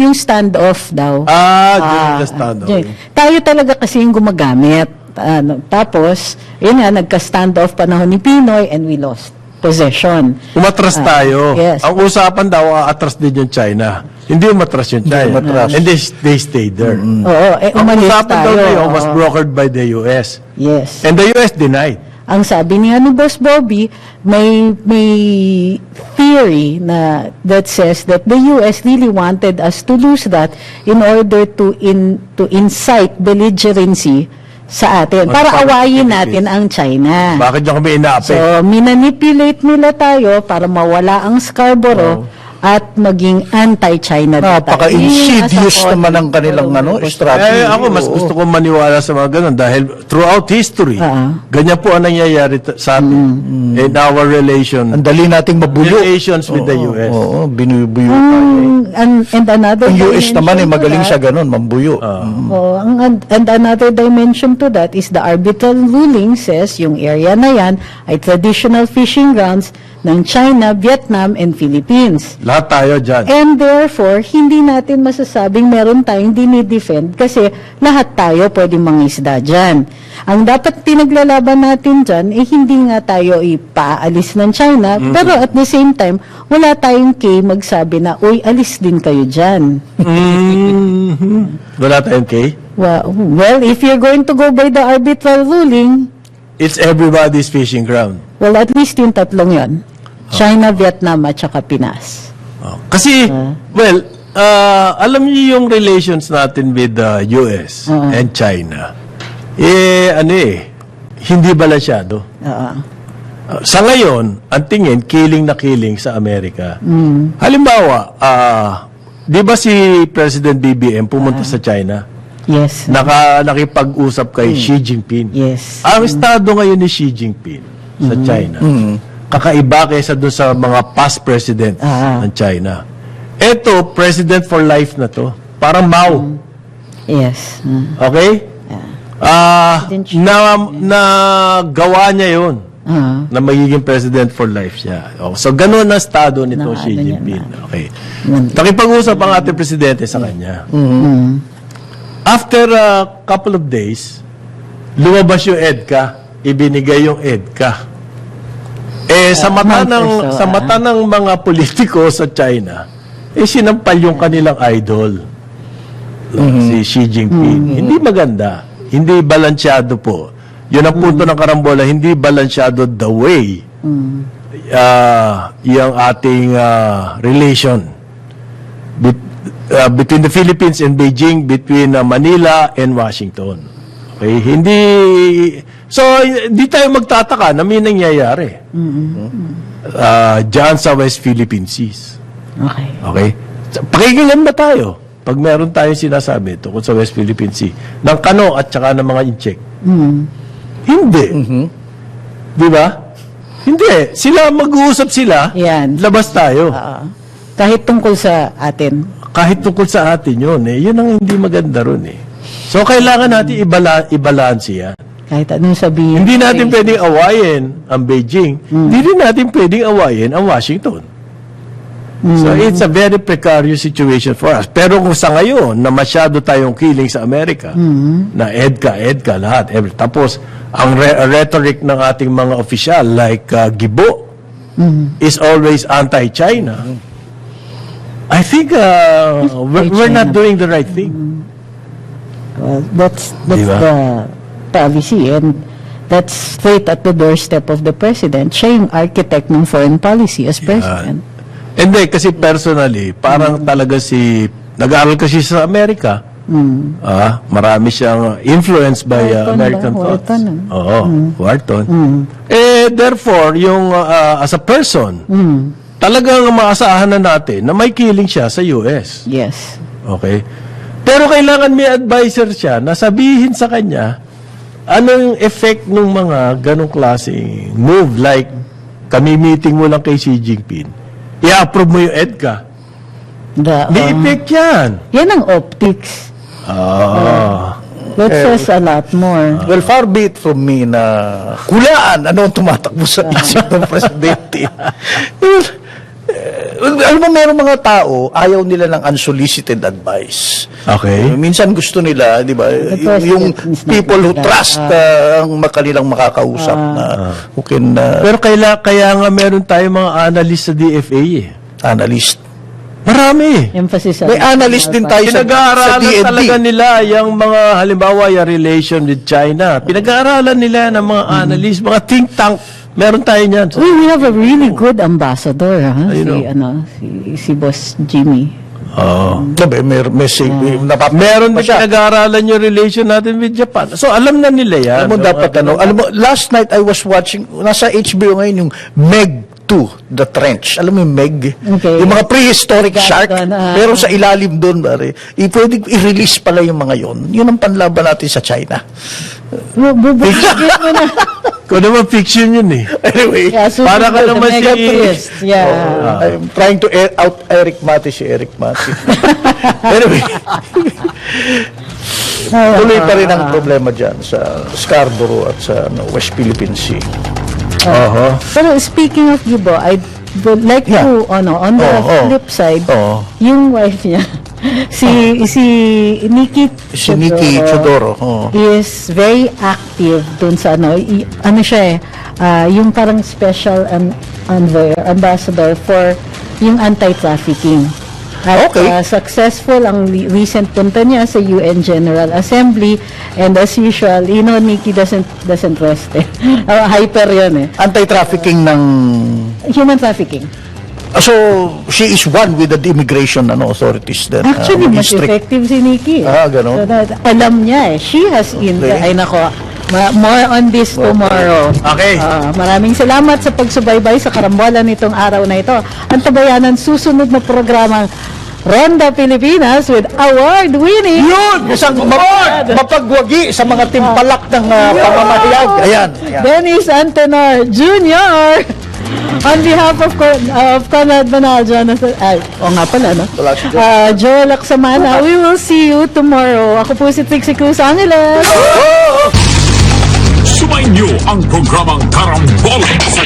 yung standoff daw. During the standoff. Tayo talaga kasi yung gumagamit. Tapos, yun nga, nagka-standoff panahon ni Pinoy and we lost possession. Umatras tayo. Yes. Ang usapan daw, atras din yung China. Hindi umatras yung China. And they stayed there. Oo, Ang umalis usapan daw tayo. ngayon was brokered by the US. Yes. And the US denied. Ang sabi niya ni Boss Bobby, may theory that says that the US really wanted us to lose that in order to incite belligerency sa atin, para awayin natin ang China. Bakit yung kami inaapit? So, minanipulate nila tayo para mawala ang Scarborough at maging anti-China. Napaka-insidious naman ang kanilang strategy. Ako, mas gusto kong maniwala sa mga ganun dahil throughout history, ganyan po ang nangyayari sa atin in our relation. Ang dali nating mabuyo. Relations with the US. Oo, binubuyo tayo. And another Ang US naman dimension to magaling that- siya ganun, mambuyo. And another dimension to that is the arbitral ruling says yung area na yan ay traditional fishing grounds ng China, Vietnam, and Philippines. Lahat tayo dyan. And therefore, hindi natin masasabing meron tayong dinidefend kasi lahat tayo pwedeng mangisda dyan. Ang dapat pinaglalaban natin dyan, hindi nga tayo ipaalis ng China, pero at the same time, wala tayong magsabi na, uy, alis din kayo dyan. Wala tayong K? Well, if you're going to go by the arbitral ruling, It's everybody's fishing ground. well, at least yung tatlong yon. China, Vietnam, at saka Pinas. Kasi, alam niyo yung relations natin with the US and China. Hindi balansyado. Sa ngayon, ang tingin, killing na killing sa Amerika. Halimbawa, di ba si President BBM pumunta sa China? Yes. Nakipag-usap kay Xi Jinping. Yes. Ang estado ngayon ni Xi Jinping sa China, kakaiba kaysa doon sa mga past presidents ng China. Ito, president for life na to. Parang Mao. Yes. Okay? Na gawa niya yun. Na magiging president for life siya. So, ganun ang estado nito Xi Jinping. Okay. Nakipag-usap ang ating presidente sa kanya. After a couple of days, lumabas yung EDCA, ibinigay yung EDCA. Sa mata ng mga politiko sa China, sinampal yung kanilang idol. Si Xi Jinping. Hindi maganda. Hindi balansyado po. Yun ang punto ng karambola, hindi balansyado the way yung ating relation between the Philippines and Beijing, between Manila and Washington. Okay? So, di tayo magtataka na may nangyayari. Diyan sa West Philippine Seas. Okay. Okay? Pakinggan ba tayo pag meron tayong sinasabi tungkol sa West Philippine Sea ng kano at saka ng mga incheck? Hindi. Di ba? Hindi. Sila mag-uusap sila, Yan. labas tayo. Kahit tungkol sa atin. Kahit tungkol sa atin yun, yun ang hindi maganda ron eh. So, kailangan natin i-balance yan. Kahit anong sabihin. Hindi natin pwedeng awayin ang Beijing. Hindi rin natin pwedeng awayin ang Washington. So, it's a very precarious situation for us. Pero kung sa ngayon, na masyado tayong killing sa Amerika, na EDCA, lahat. Tapos, ang rhetoric ng ating mga opisyal, like Gibo, is always anti-China. I think we're not doing the right thing. Well, that's Diba? the policy, and that's straight at the doorstep of the president. Siya yung architect ng foreign policy as president. Hindi, kasi personally, parang talaga nag-aaral kasi sa Amerika. Marami siyang influenced by Wharton American ba? thoughts. Wharton, Oo, Wharton. Therefore, yung as a person, talagang maasahan na natin na may killing siya sa US. Yes. Okay? Pero kailangan may advisor siya na sabihin sa kanya anong effect ng mga ganong klaseng move. Like, kami meeting mo lang kay Xi Jinping. I-approve mo yung EDCA. May effect yan. Yan ang optics. That says a lot more. Well, far be it from me na kulaan ano ang tumatakbo sa isip ng presidente. Alam mo, meron mga tao, ayaw nila ng unsolicited advice. Okay. Minsan gusto nila, di ba, yung president is not people who like that. trust ang makalilang makakausap na who can Pero kaya nga meron tayong mga analyst sa DFA eh. analyst. Marami. Emphasis sa May analyst din tayo sa Pinag-aaralan DND. talaga nila yung mga, halimbawa, yung relation with China. Pinag-aaralan nila ng mga analyst, mga think tank. Meron tayo niyan. We have a really good ambassador, ha? know. Si Boss Jimmy. Sabi, may Meron din pinag-aaralan yung relation natin with Japan. So, alam na nila yan. Alam mo, dapat alam mo, last night I was watching, nasa HBO ngayon yung Meg 2, The Trench. Alam mo yung Meg? Okay. Yung mga prehistoric Got shark, it, pero sa ilalim doon, pare, pwede i-release pala yung mga yon. Yun ang panlaban natin sa China. Bubugin mo na. Kung naman fiction yun eh. Anyway, Yeah, so Para ka the naman mega si- priest. Yeah. I'm trying to out Eric Mati si Eric Mati. Anyway, tuloy pa rin ang problema dyan sa Scarborough at sa West Philippine Sea. Pero speaking of Gibo, I would like Yeah. to, on the flip side, yung wife niya, si Nikki Chodoro. is very active dun sa ano siya yung parang special envoy, ambassador for yung anti-trafficking. At Okay. successful ang recent punta niya sa UN General Assembly, and as usual, Nikki doesn't rest eh. Hyper yun eh. Anti-trafficking ng... Human trafficking. So, she is one with the immigration authorities that Actually, mas strict. effective si Nikki. Ganon. So alam niya eh. She has ay nako, more on this tomorrow. Okay. Maraming salamat sa pagsubaybay sa karambolan nitong araw na ito. Ang tabayanan susunod na programang Ronda Pilipinas with award-winning Isang mapagwagi sa mga timpalak ng pamamahayag. Ayan. Dennis Antenor Jr. On behalf of Conrad Banal, Jonathan, nga pala, no? Joel Laksamana, we will see you tomorrow. Ako po si Trixie Cruz Angeles. Sumainyo ang programang Karambola sa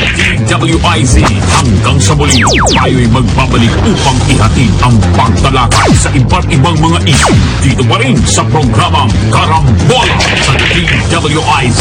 DWIZ. Hanggang sa muli, tayo'y magbabalik upang ihatid ang pagtalakay sa iba't ibang mga issue. Dito pa rin sa programang Karambola sa DWIZ.